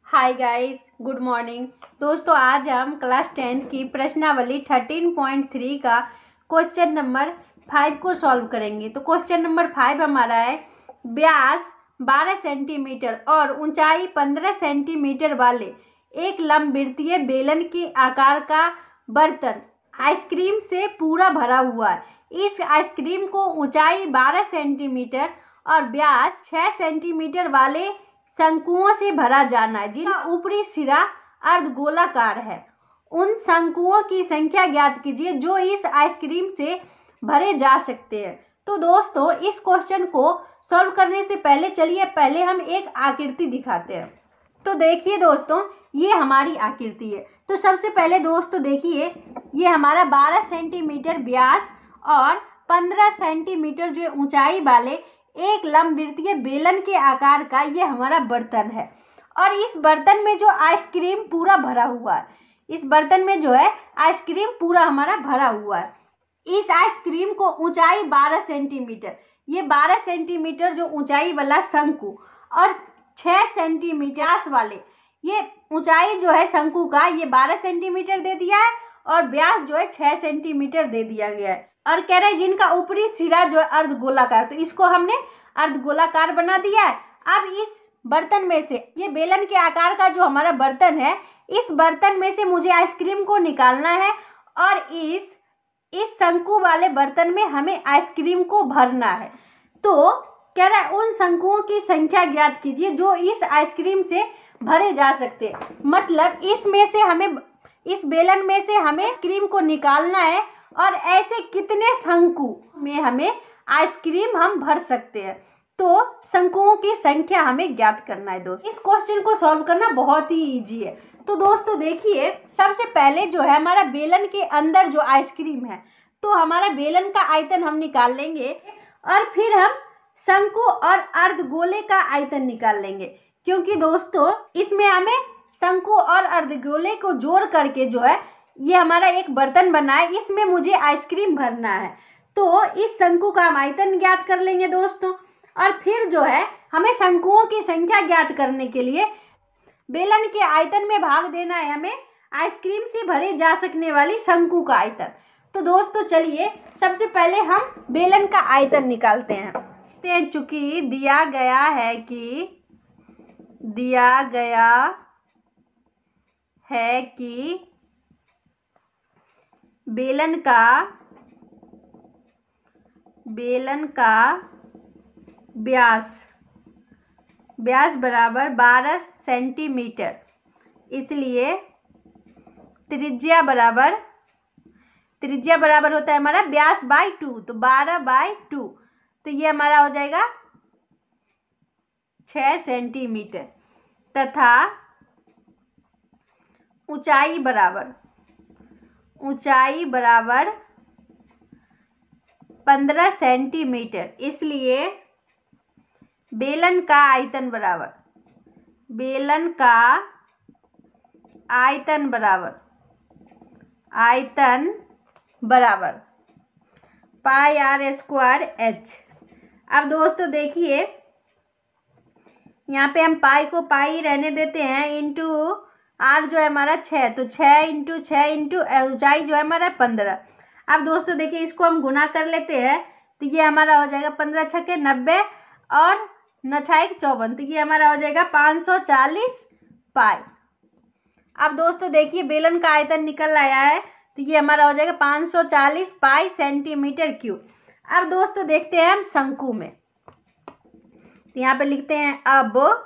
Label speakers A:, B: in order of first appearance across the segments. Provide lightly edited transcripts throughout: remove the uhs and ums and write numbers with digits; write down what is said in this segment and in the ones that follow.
A: Hi guys, good morning. दोस्तों, आज हम क्लास 10 की प्रश्नावली 13.3 का क्वेश्चन नंबर 5 को सॉल्व करेंगे। तो क्वेश्चन नंबर 5 हमारा है, व्यास 12 सेंटीमीटर और ऊंचाई 15 सेंटीमीटर वाले एक लंबवृत्तीय बेलन के आकार का बर्तन आइसक्रीम से पूरा भरा हुआ है। इस आइसक्रीम को ऊंचाई 12 सेंटीमीटर और व्यास 6 सेंटीमीटर वाले शंकुओं से भरा जाना है, जिनका ऊपरी सिरा अर्धगोलाकार है। उन शंकुओं की संख्या ज्ञात कीजिए जो इस आइसक्रीम से भरे जा सकते हैं। तो दोस्तों, इस क्वेश्चन को सॉल्व करने से पहले पहले हम एक आकृति दिखाते हैं। तो देखिए दोस्तों, ये हमारी आकृति है। तो सबसे पहले दोस्तों देखिए, ये हमारा 12 सेंटीमीटर व्यास और 15 सेंटीमीटर जो ऊंचाई वाले एक लंबवृत्तीय बेलन के आकार का ये हमारा बर्तन है। और इस बर्तन में जो आइसक्रीम पूरा भरा हुआ है, इस बर्तन में जो है आइसक्रीम पूरा हमारा भरा हुआ है। इस आइसक्रीम को ऊंचाई 12 सेंटीमीटर, ये 12 सेंटीमीटर जो ऊंचाई वाला शंकु और 6 सेंटीमीटर वाले, ये ऊंचाई जो है शंकु का ये 12 सेंटीमीटर दे दिया है और व्यास जो है 6 सेंटीमीटर दे दिया गया है। और कह रहे हैं जिनका ऊपरी सिरा जो है अर्धगोलाकार, तो इसको हमने अर्धगोलाकार बना दिया है। अब इस बर्तन में से, ये बेलन के आकार का जो हमारा बर्तन है, इस बर्तन में से मुझे आइसक्रीम को निकालना है और इस शंकु वाले बर्तन में हमें आइसक्रीम को भरना है। तो कह रहा है उन शंकुओं की संख्या ज्ञात कीजिए जो इस आइसक्रीम से भरे जा सकते हैं। मतलब इसमें से हमें, इस बेलन में से हमें आइसक्रीम को निकालना है और ऐसे कितने शंकु में हमें आइसक्रीम हम भर सकते हैं। तो शंकुओं की संख्या हमें ज्ञात करना है। दोस्तों, इस क्वेश्चन को सॉल्व करना बहुत ही इजी है। तो दोस्तों देखिए, सबसे पहले जो है हमारा बेलन के अंदर जो आइसक्रीम है, तो हमारा बेलन का आयतन हम निकाल लेंगे और फिर हम शंकु और अर्धगोले का आयतन निकाल लेंगे। क्योंकि दोस्तों इसमें हमें शंकु और अर्धगोले को जोड़ करके जो है ये हमारा एक बर्तन बना है, इसमें मुझे आइसक्रीम भरना है। तो इस शंकु का हम आयतन ज्ञात कर लेंगे दोस्तों। और फिर जो है हमें शंकुओं की संख्या ज्ञात करने के लिए बेलन के आयतन में भाग देना है हमें आइसक्रीम से भरे जा सकने वाली शंकु का आयतन। तो दोस्तों चलिए सबसे पहले हम बेलन का आयतन निकालते हैं। चूंकि दिया गया है कि बेलन का व्यास बराबर 12 सेंटीमीटर, इसलिए त्रिज्या बराबर होता है हमारा व्यास बाई 2, तो 12/2, तो ये हमारा हो जाएगा 6 सेंटीमीटर। तथा ऊंचाई बराबर 15 सेंटीमीटर, इसलिए बेलन का आयतन बराबर पाई r स्क्वायर h। अब दोस्तों देखिए, यहाँ पे हम पाई को पाई रहने देते हैं, इंटू r जो है हमारा 6, तो 6 इंटू 6 इंटू ऊंचाई जो है हमारा 15। अब दोस्तों देखिए, इसको हम गुना कर लेते हैं, तो ये हमारा हो जाएगा 15 छक्के 90 और 9 छाई 54, तो ये हमारा हो जाएगा 540 पाई। अब दोस्तों देखिए, बेलन का आयतन निकल आया है, तो ये हमारा हो जाएगा 540 पाई सेंटीमीटर क्यूब। अब दोस्तों देखते हैं हम शंकु में, तो यहाँ पे लिखते हैं अब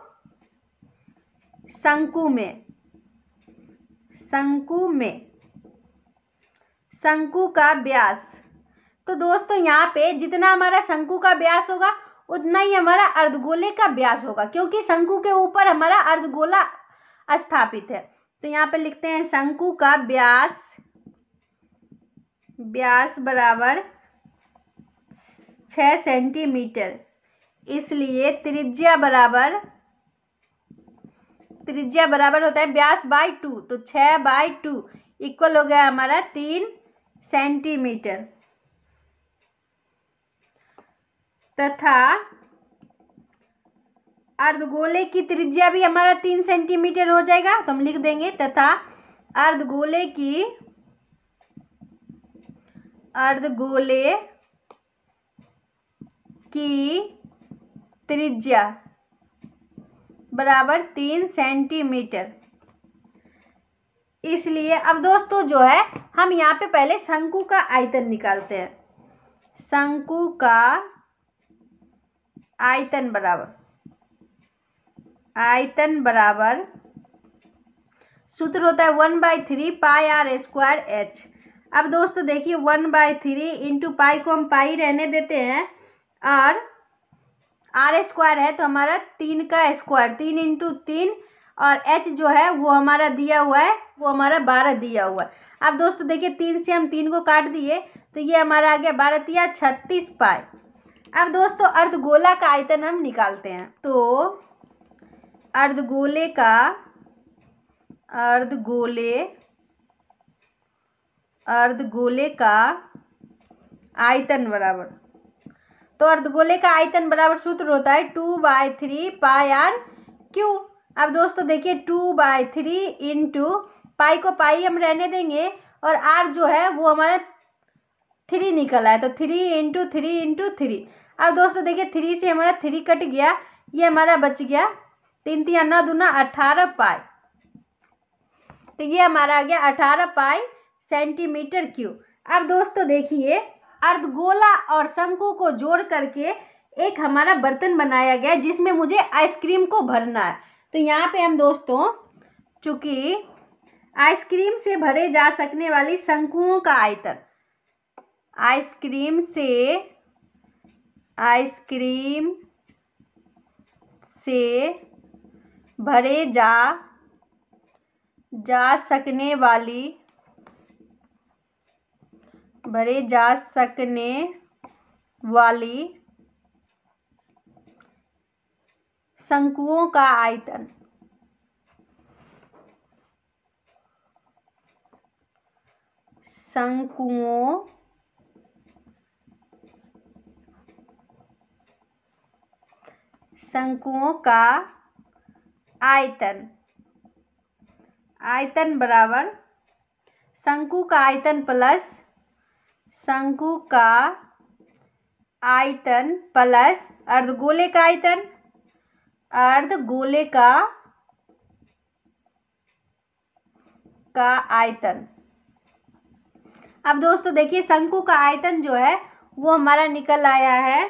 A: शंकु का व्यास। तो दोस्तों यहाँ पे जितना हमारा शंकु का व्यास होगा उतना ही हमारा अर्धगोले का व्यास होगा, क्योंकि शंकु के ऊपर हमारा अर्धगोला स्थापित है। तो यहाँ पे लिखते हैं शंकु का व्यास बराबर 6 सेंटीमीटर, इसलिए त्रिज्या बराबर होता है व्यास बाई 2, तो 6/2 इक्वल हो गया हमारा 3 सेंटीमीटर। तथा अर्धगोले की त्रिज्या भी हमारा 3 सेंटीमीटर हो जाएगा, तो हम लिख देंगे तथा अर्धगोले की त्रिज्या बराबर 3 सेंटीमीटर। इसलिए अब दोस्तों जो है हम यहाँ पे पहले शंकु का आयतन निकालते हैं। शंकु का आयतन बराबर सूत्र होता है 1/3 पाई आर स्क्वायर एच। अब दोस्तों देखिए 1/3 इंटू पाई को हम पाई रहने देते हैं और आर स्क्वायर है तो हमारा 3 का स्क्वायर 3 इंटू 3 और एच जो है वो हमारा दिया हुआ है, वो हमारा 12 दिया हुआ है। अब दोस्तों देखिए 3 से हम 3 को काट दिए तो ये हमारा आ गया 12 तिया 36 पाई। अब दोस्तों अर्धगोला का आयतन हम निकालते हैं, तो अर्धगोले का आयतन बराबर, तो अर्धगोले का आयतन बराबर सूत्र होता है 2/3 पाई आर क्यू। अब दोस्तों देखिए 2/3 इंटू पाई को पाई हम रहने देंगे और आर जो है वो हमारा 3 निकल आया, तो 3 इंटू 3 इंटू 3। अब दोस्तों देखिए 3 से हमारा 3 कट गया, ये हमारा बच गया 3 3 9 दूना 18 पाई, तो ये हमारा आ गया 18 पाई सेंटीमीटर क्यूब। अब दोस्तों देखिए अर्धगोला और शंकु को जोड़ करके एक हमारा बर्तन बनाया गया जिसमें मुझे आइसक्रीम को भरना है। तो यहाँ पे हम दोस्तों चूंकि आइसक्रीम से भरे जा सकने वाली शंकुओं का आयतन, आइसक्रीम से भरे जा सकने वाली शंकुओं का आयतन, शंकुओं का आयतन बराबर शंकु का आयतन प्लस अर्धगोले का आयतन। अब दोस्तों देखिए शंकु का आयतन जो है वो हमारा निकल आया है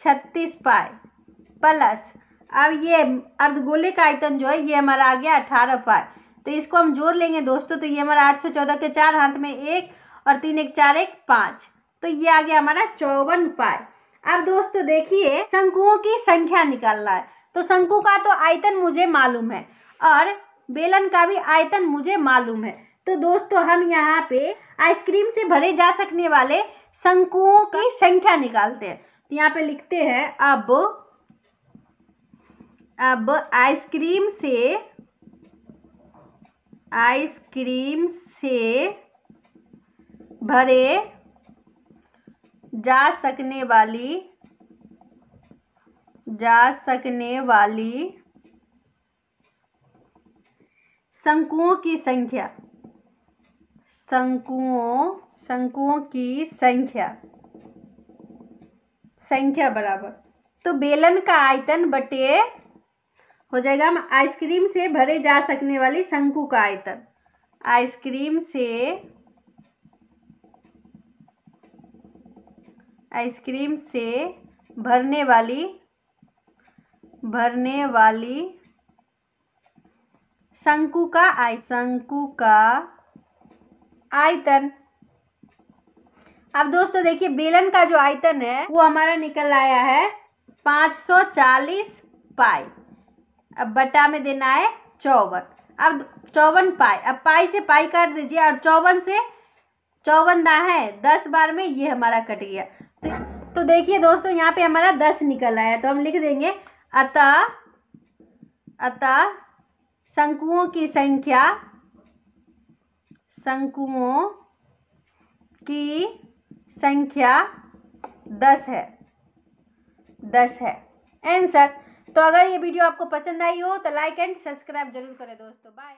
A: 36 पाई प्लस, अब ये अर्धगोले का आयतन जो है ये हमारा आ गया 18 पाई, तो इसको हम जोड़ लेंगे दोस्तों, तो ये हमारा 814 के 4 हाथ में 1 और 3 1 4 1 5, तो ये आ गया हमारा 54 पाई। अब दोस्तों देखिए शंकुओं की संख्या निकालना है, तो शंकु का तो आयतन मुझे मालूम है और बेलन का भी आयतन मुझे मालूम है, तो दोस्तों हम यहाँ पे आइसक्रीम से भरे जा सकने वाले शंकुओं की संख्या निकालते हैं। तो यहाँ पे लिखते हैं अब आइसक्रीम से भरे जा सकने वाली शंकुओं की संख्या, शंकुओं की संख्या बराबर, तो बेलन का आयतन बटे हो जाएगा हम आइसक्रीम से भरे जा सकने वाली शंकु का आयतन, आइसक्रीम से भरने वाली शंकु का आयतन। अब दोस्तों देखिए बेलन का जो आयतन है वो हमारा निकल आया है 540 पाई, अब बटा में देना है 54, अब 54 पाई, अब पाई से पाई काट दीजिए और 54 से 54 ना है 10 बार में ये हमारा कट गया, तो देखिए दोस्तों यहाँ पे हमारा 10 निकल आया, तो हम लिख देंगे अतः शंकुओं की संख्या 10 है आंसर। तो अगर ये वीडियो आपको पसंद आई हो तो लाइक एंड सब्सक्राइब जरूर करें दोस्तों। बाय।